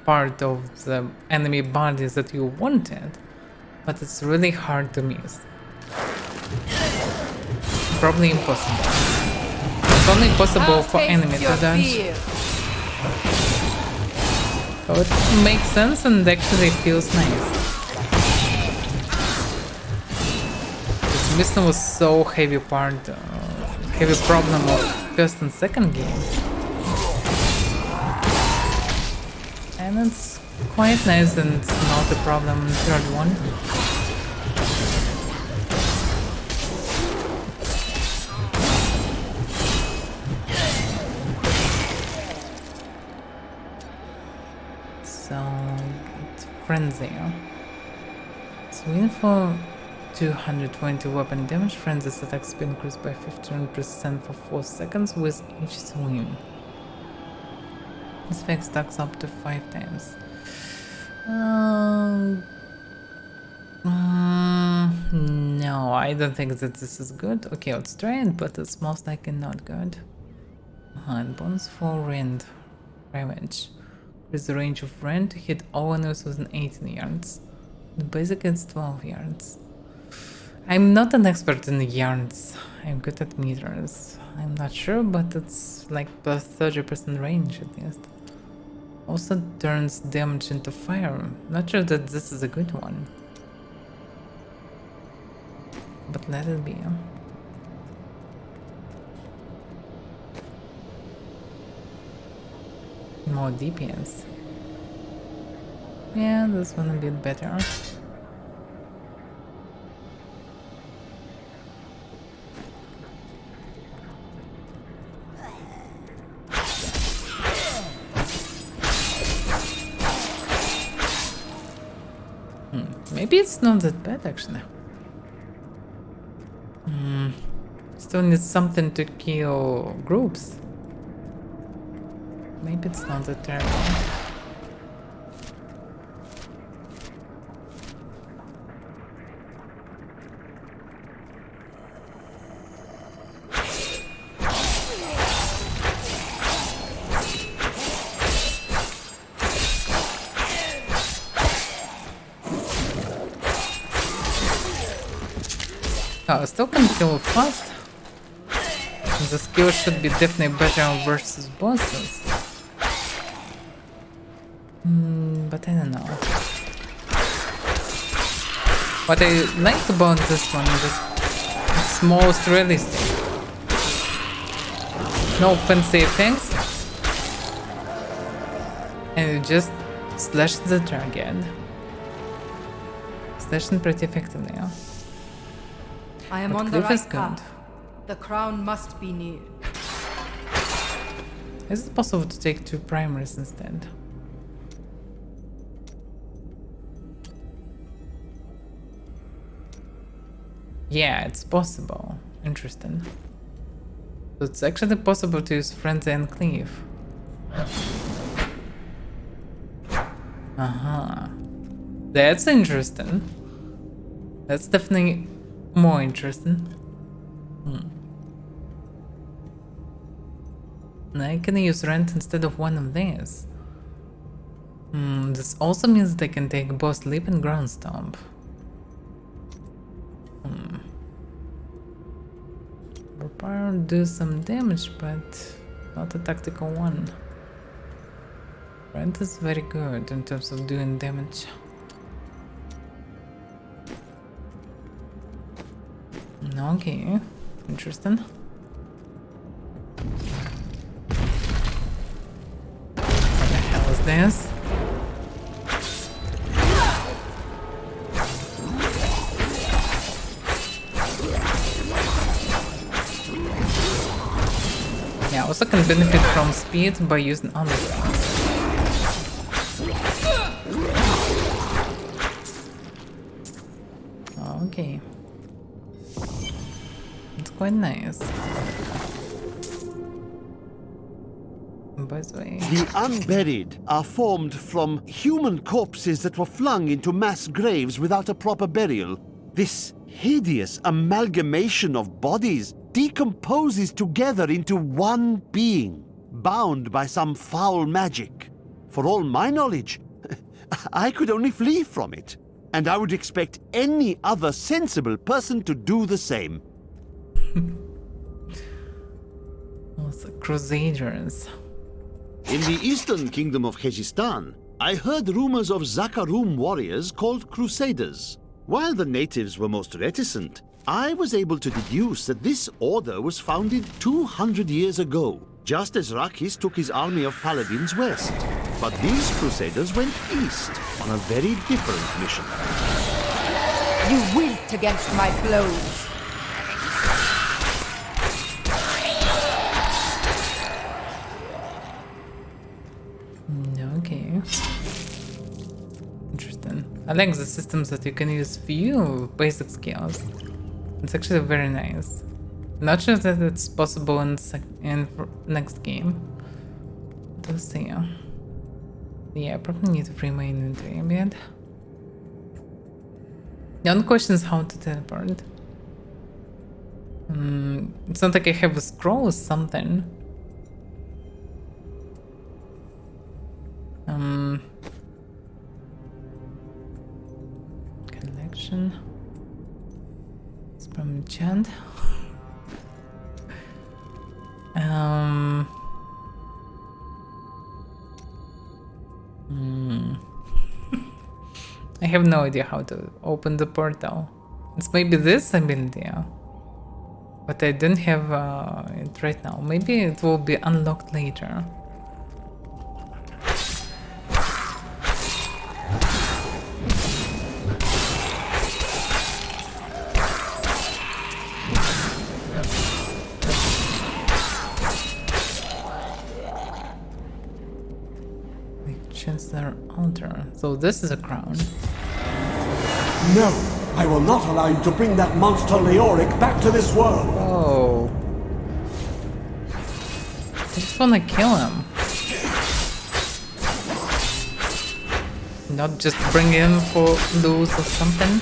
part of the enemy body that you wanted, but it's really hard to miss. Probably impossible. It's only possible for enemy to dodge. So it makes sense and actually feels nice. This mission was so heavy heavy problem of first and second game. And it's quite nice and it's not a problem in the third one. Frenzy. Swing for 220 weapon damage. Frenzy's attack speed increased by 15% for 4 seconds with each swing. This effect stacks up to 5 times. No, I don't think that this is good. Okay, let's try it, but it's most likely not good. And bonus for rend. Revenge. With the range of rend to hit all enemies within 18 yards. The basic is 12 yards. I'm not an expert in yards. I'm good at meters. I'm not sure, but it's like plus 30% range at least. Also turns damage into fire. Not sure that this is a good one. But let it be. More DPS. Yeah, this one a bit better. Maybe it's not that bad actually. Still needs something to kill groups. Maybe it's not that terrible. Oh, still can kill fast. The skill should be definitely better versus bosses. But I don't know. What I liked about this one is it's most realistic. No fancy effects. And you just slash the target. Slashing pretty effectively, yeah. I am But on the Cliff is right good. path. The crown must be near. Is it possible to take 2 primaries instead? Yeah, it's possible. Interesting. So it's actually possible to use Frenzy and Cleave. That's interesting. That's definitely more interesting. I can use Rent instead of one of these. This also means they can take both Leap and Ground Stomp. Repair do some damage, but not a tactical one. Rent is very good in terms of doing damage. Okay, interesting. What the hell is this? Yeah, also can benefit from speed by using other things. Okay. It's quite nice. By the way. The unburied are formed from human corpses that were flung into mass graves without a proper burial. This hideous amalgamation of bodies decomposes together into one being, bound by some foul magic. For all my knowledge, I could only flee from it, and I would expect any other sensible person to do the same. Also, Crusaders. In the eastern kingdom of Khejistan, I heard rumors of Zakarum warriors called Crusaders. While the natives were most reticent, I was able to deduce that this order was founded 200 years ago, just as Rakis took his army of paladins west. But these Crusaders went east on a very different mission. You wilt against my blows. Okay. Interesting. I like the systems that you can use few basic skills. It's actually very nice. Not sure that it's possible in next game. We'll see. Yeah, I probably need to free my inventory a bit. The only question is how to teleport. It's not like I have a scroll or something. Collection. It's from enchant. I have no idea how to open the portal. It's maybe this ability, but I don't have it right now. Maybe it will be unlocked later. Chancellor Altar. So this is a crown. No, I will not allow you to bring that monster Leoric back to this world. Oh. I just wanna kill him. Not just bring him for loot or something.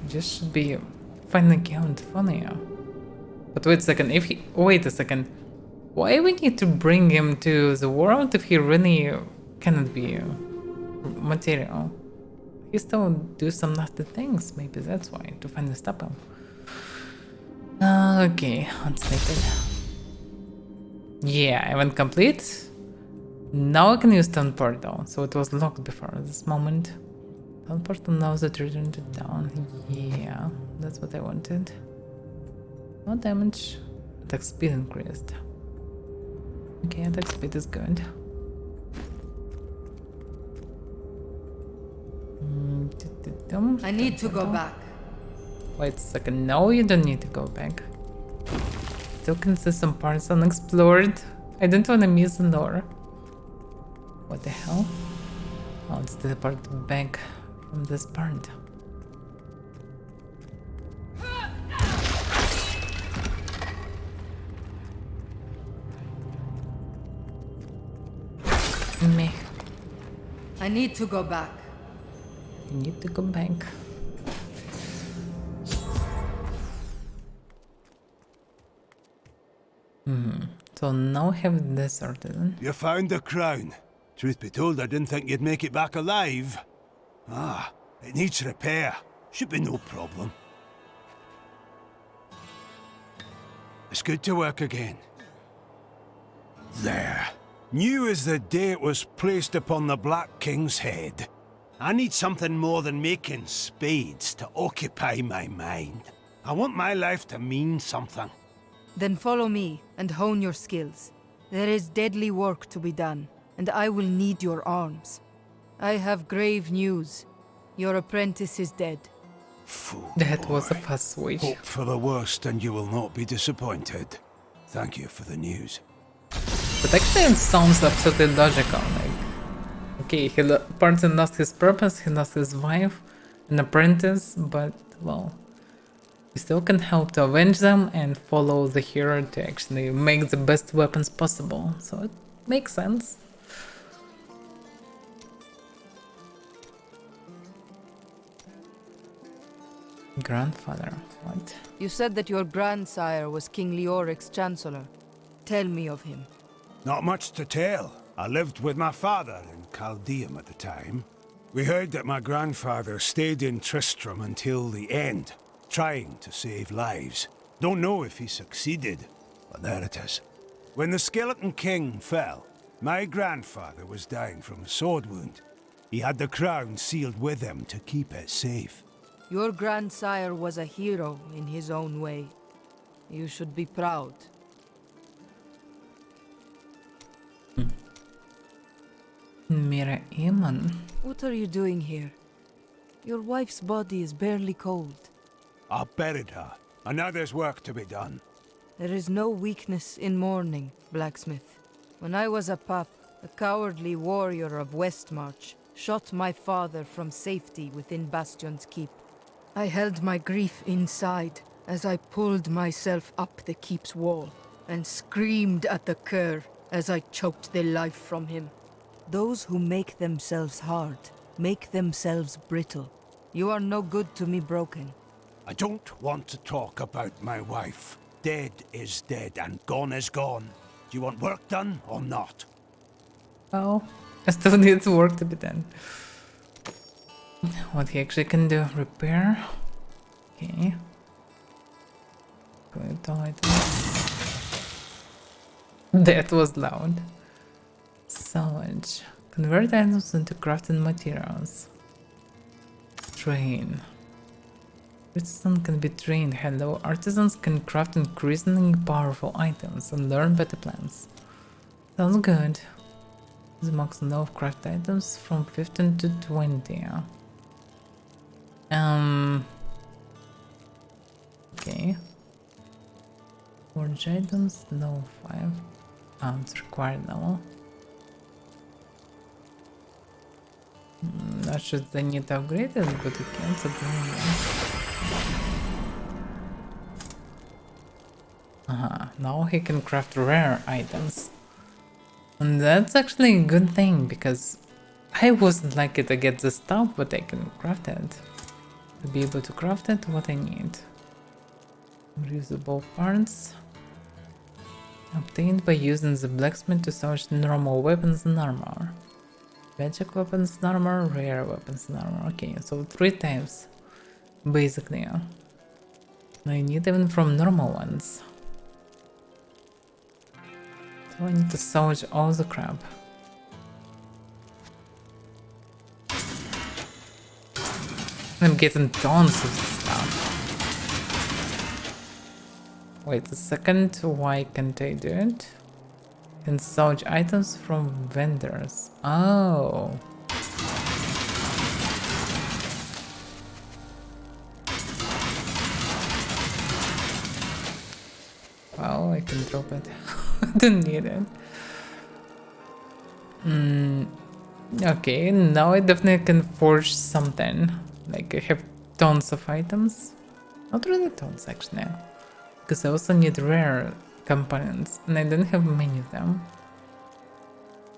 Just should be finding account funnier. But wait a second, wait a second. Why we need to bring him to the world if he really cannot be material? He still do some nasty things, maybe that's why, to finally stop him. Okay, unslated. Yeah, event complete. Now I can use Town Portal, so it was locked before this moment. Town Portal knows that return to town. Yeah, that's what I wanted. No damage. Attack speed increased. Okay, attack speed is good. I need to go back. Wait a second, no, you don't need to go back. Still can see some parts unexplored. I don't want to miss the door. What the hell? Oh, let's teleport back from this part. Me. I need to go back. You need to go back. So now I have this sorted. You found the crown. Truth be told, I didn't think you'd make it back alive. Ah, it needs repair. Should be no problem. It's good to work again. There. New as the day it was placed upon the Black King's head. I need something more than making spades to occupy my mind. I want my life to mean something. Then follow me and hone your skills. There is deadly work to be done, and I will need your arms. I have grave news. Your apprentice is dead. Fool That boy. was a fast switch. Hope for the worst and you will not be disappointed. Thank you for the news. But actually it sounds absolutely logical, like... Okay, he apparently lost his purpose, he lost his wife, an apprentice, but, well... We still can help to avenge them and follow the hero to actually make the best weapons possible, so it makes sense. Grandfather, what? You said that your grandsire was King Leoric's chancellor. Tell me of him. Not much to tell. I lived with my father in Chaldeum at the time. We heard that my grandfather stayed in Tristram until the end, trying to save lives. Don't know if he succeeded, but there it is. When the Skeleton King fell, my grandfather was dying from a sword wound. He had the crown sealed with him to keep it safe. Your grandsire was a hero in his own way. You should be proud. Mira Iman. What are you doing here? Your wife's body is barely cold. I buried her, and now there's work to be done. There is no weakness in mourning, blacksmith. When I was a pup, a cowardly warrior of Westmarch shot my father from safety within Bastion's keep. I held my grief inside as I pulled myself up the keep's wall and screamed at the cur as I choked the life from him. Those who make themselves hard make themselves brittle. You are no good to me, Broken. I don't want to talk about my wife. Dead is dead and gone is gone. Do you want work done or not? Well, I still need work to be done. What he actually can do, repair. Okay. Good, alright. That was loud. Salvage. Convert items into crafting materials. Train. Artisan can be trained. Hello. Artisans can craft increasingly powerful items and learn better plans. Sounds good. The max number of craft items from 15 to 20. Okay. Forge items, no 5. It's required now. Not sure they need to upgrade it, but we can upgrade it. Now he can craft rare items. And that's actually a good thing, because I wasn't likely to get the stuff, but I can craft it. To be able to craft it, what I need. Reusable parts. Obtained by using the blacksmith to salvage normal weapons and armor. Magic weapons and armor, rare weapons and armor. Okay, so 3 types. Basically. I need even from normal ones. So I need to salvage all the crap. I'm getting tons of stuff. Wait a second, why can't I do it? Can salvage items from vendors. Oh. Well, I can drop it. I don't need it. Okay, now I definitely can forge something. Like, I have tons of items. Not really tons, actually. Because I also need rare components, and I don't have many of them.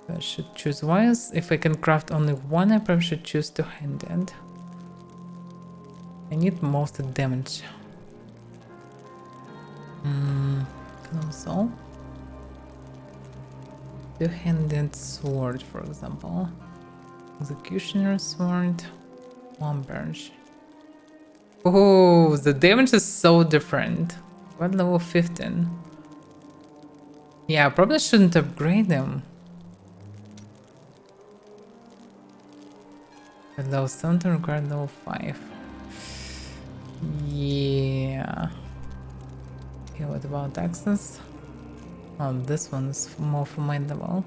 So I should choose wise. If I can craft only one, I probably should choose two-handed. I need most damage. Also, two-handed sword, for example. Executioner sword, lumberge. Oh, the damage is so different. What level 15? Yeah, I probably shouldn't upgrade them. At level 7 required level 5. Yeah. Okay, what about access? Oh, this one's more for my level.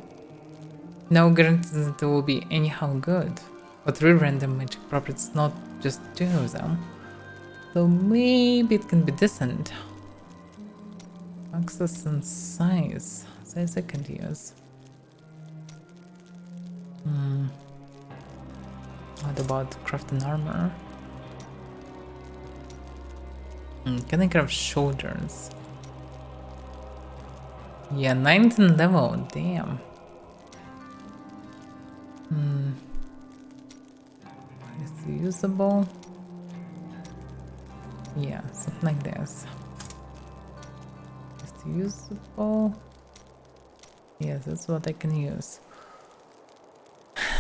No guarantee that it will be anyhow good. But 3 random magic properties, not just 2 of them. So maybe it can be decent. Access and size. Size I can use. What about crafting armor? Can I craft shoulders? Yeah, 19 level, damn. Is it usable? Yeah, something like this. Is it usable? Yes, that's what I can use.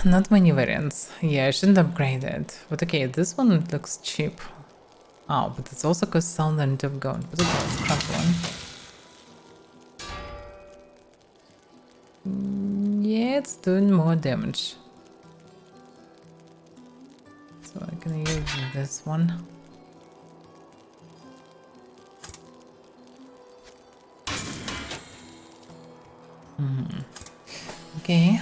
Not many variants. Yeah, I shouldn't upgrade it. But okay, this one looks cheap. Oh, but it's also costs 1000 of gold. But okay, let's craft one. Yeah, it's doing more damage. So I can use this one. Okay.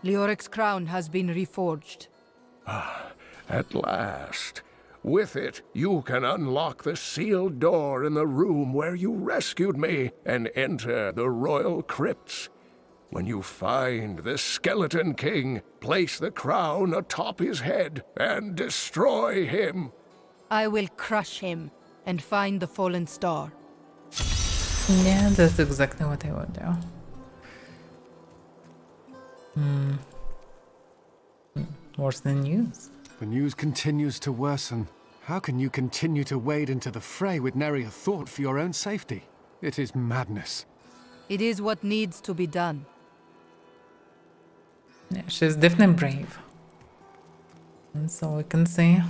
Leoric's crown has been reforged. At last. With it, you can unlock the sealed door in the room where you rescued me and enter the royal crypts. When you find the Skeleton King, place the crown atop his head and destroy him. I will crush him and find the fallen star. Yeah, that's exactly what I would do. Worse than news. The news continues to worsen. How can you continue to wade into the fray with nary a thought for your own safety? It is madness. It is what needs to be done. Yeah, she's definitely brave. That's all we can say.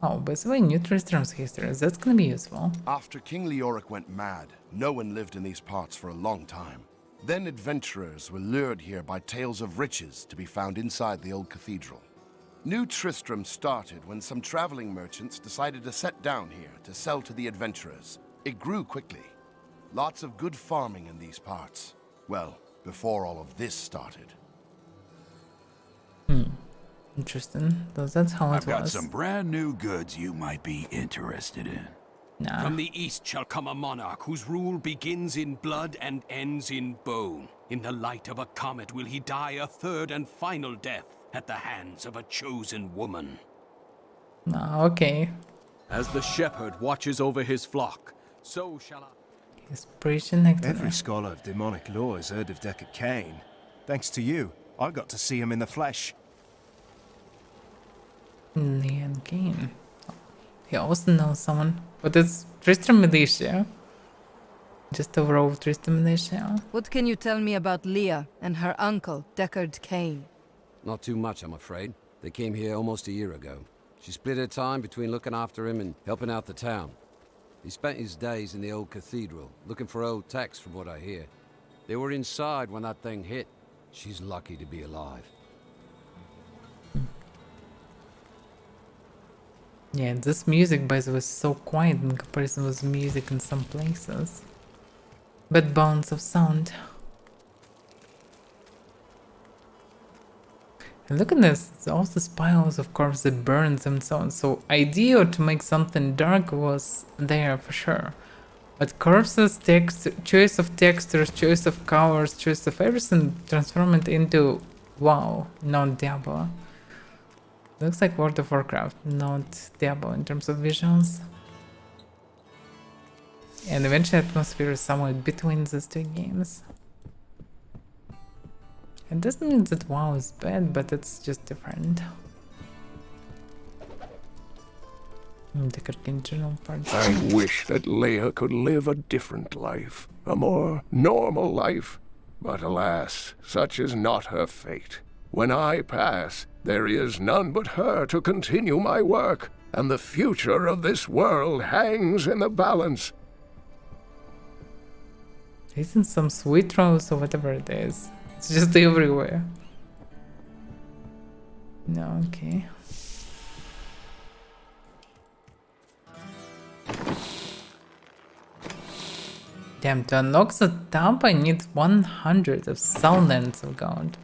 Oh, by the way, new Tristram's history. That's gonna be useful. After King Leoric went mad, no one lived in these parts for a long time. Then adventurers were lured here by tales of riches to be found inside the old cathedral. New Tristram started when some traveling merchants decided to set down here to sell to the adventurers. It grew quickly. Lots of good farming in these parts. Well, before all of this started. Interesting. So that's how it I've got was. some brand new goods you might be interested in. Nah. From the east shall come a monarch whose rule begins in blood and ends in bone. In the light of a comet will he die a third and final death at the hands of a chosen woman. Nah, okay. As the shepherd watches over his flock, so shall I. He's preaching next to Every me. scholar of demonic law has heard of Deckard Cain. Thanks to you, I got to see him in the flesh. Leon Kane. He also knows someone. But it's Tristram Militia. Just overall Tristram Militia. What can you tell me about Leah and her uncle, Deckard Cain? Not too much, I'm afraid. They came here almost a year ago. She split her time between looking after him and helping out the town. He spent his days in the old cathedral, looking for old texts from what I hear. They were inside when that thing hit. She's lucky to be alive. Yeah, this music, by the way, is so quiet in comparison with music in some places. But bounds of sound. And look at this, it's also spirals of course that burns and so on. So idea to make something dark was there for sure. But corpses, text, choice of textures, choice of colors, choice of everything, transform it into WoW, not Diablo. Looks like World of Warcraft, not Diablo in terms of visuals. And eventually atmosphere is somewhere between these two games. It doesn't mean that WoW is bad, but it's just different. The general part. I wish that Leia could live a different life, a more normal life. But alas, such is not her fate. When I pass, there is none but her to continue my work, and the future of this world hangs in the balance. Isn't some sweet rose or whatever it is? It's just everywhere. No, okay. Damn, to unlock the top I need 100 of Soundlands of gold.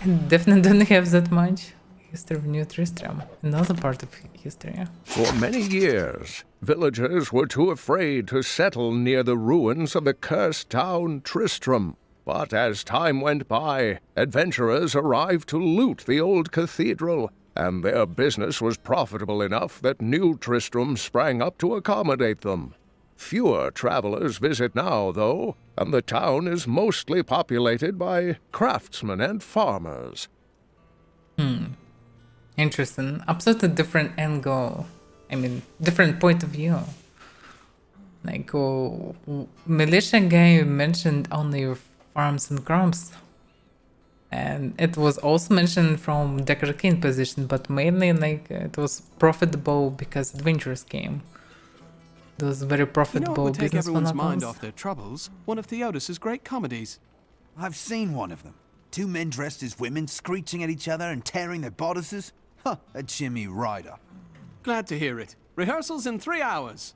I definitely don't have that much. History of New Tristram, another part of history. For many years, villagers were too afraid to settle near the ruins of the cursed town Tristram. But as time went by, adventurers arrived to loot the old cathedral, and their business was profitable enough that New Tristram sprang up to accommodate them. Fewer travelers visit now, though, and the town is mostly populated by craftsmen and farmers. Interesting. Absolutely different angle. I mean, different point of view. Like, militia guy mentioned only farms and crops. And it was also mentioned from Deckard Cain position, but mainly like it was profitable because adventurers came. It was very profitable You know what would take business everyone's for mind locals. off their troubles? One of Theodos's great comedies. I've seen one of them. Two men dressed as women screeching at each other and tearing their bodices. Huh, a Jimmy Rider. Glad to hear it. Rehearsals in 3 hours.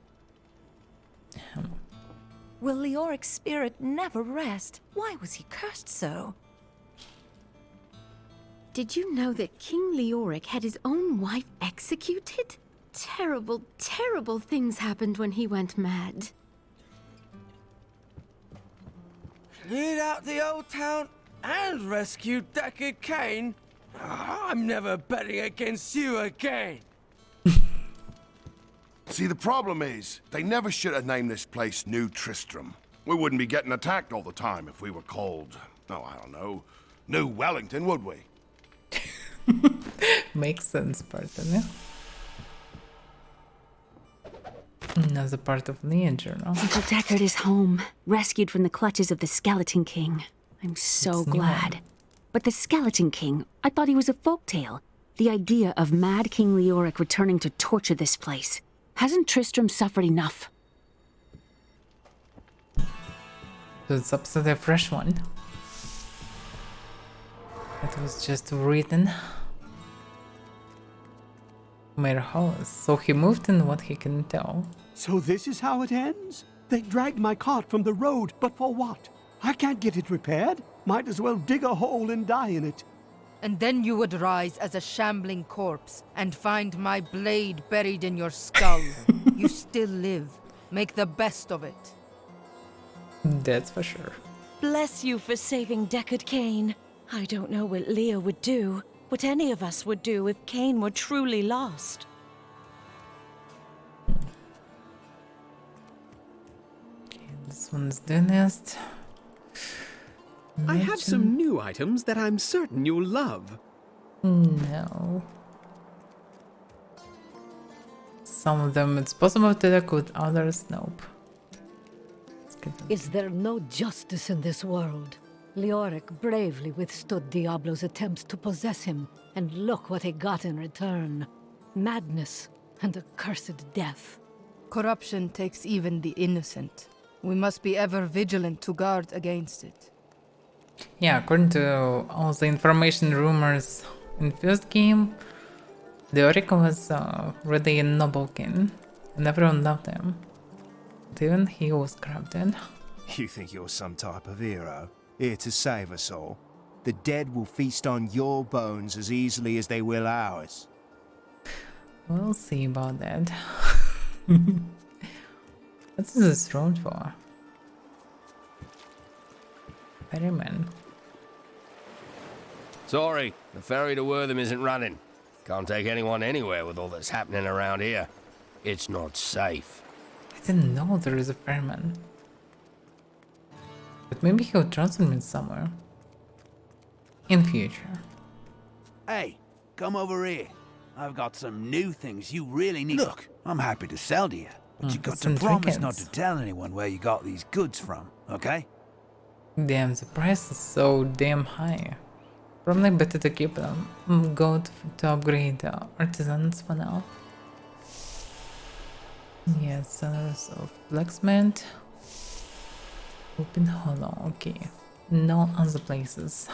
Will Leoric's spirit never rest? Why was he cursed so? Did you know that King Leoric had his own wife executed? Terrible, terrible things happened when he went mad. Cleared out the old town and rescued Deckard Cain? I'm never betting against you again. See, the problem is, they never should have named this place New Tristram. We wouldn't be getting attacked all the time if we were called, oh, I don't know, New Wellington, would we? Makes sense, Spartan, yeah? Another part of Leon journal. Uncle Deckard is home, rescued from the clutches of the Skeleton King. I'm so It's glad. But the Skeleton King, I thought he was a folktale. The idea of Mad King Leoric returning to torture this place. Hasn't Tristram suffered enough? So it's upset a fresh one. It was just written. Mayor Hollis. So he moved in what he can tell. So this is how it ends? They dragged my cart from the road, but for what? I can't get it repaired. Might as well dig a hole and die in it. And then you would rise as a shambling corpse and find my blade buried in your skull. You still live. Make the best of it. That's for sure. Bless you for saving Deckard Cain. I don't know what Leo would do, what any of us would do if Cain were truly lost. Okay, this one's the nest. I have some new items that I'm certain you'll love. No. Some of them it's possible to decode, others nope. Is there no justice in this world? Leoric bravely withstood Diablo's attempts to possess him, and look what he got in return. Madness and a cursed death. Corruption takes even the innocent. We must be ever vigilant to guard against it. Yeah, according to all the information rumors in first game, Leoric was really a noble king, and everyone loved him. But even he was corrupted. You think you're some type of hero, here to save us all? The dead will feast on your bones as easily as they will ours. We'll see about that. What's this road for? Ferryman. Sorry, the ferry to Wortham isn't running. Can't take anyone anywhere with all that's happening around here. It's not safe. I didn't know there is a ferryman. But maybe he'll transfer me somewhere. In future. Hey, come over here. I've got some new things you really need. Look, I'm happy to sell to you, but you got to some promise trinkets. not to tell anyone where you got these goods from, okay? Damn, the price is so damn high. Probably better to keep them. Go to upgrade artisans for now. Yes, sellers of blacksmith. Open hollow, okay. No other places.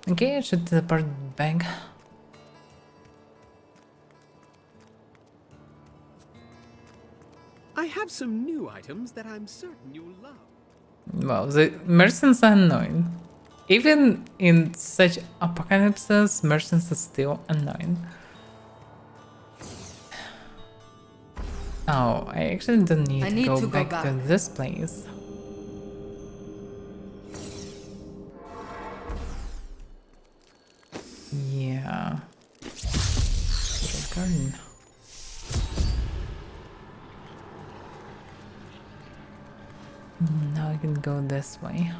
Okay, I should teleport back. I have some new items that I'm certain you'll love. Well, the merchants are annoying. Even in such apocalypses, merchants are still annoying. Oh, I actually don't need to go back to this place. Yeah. The garden. Now I can go this way.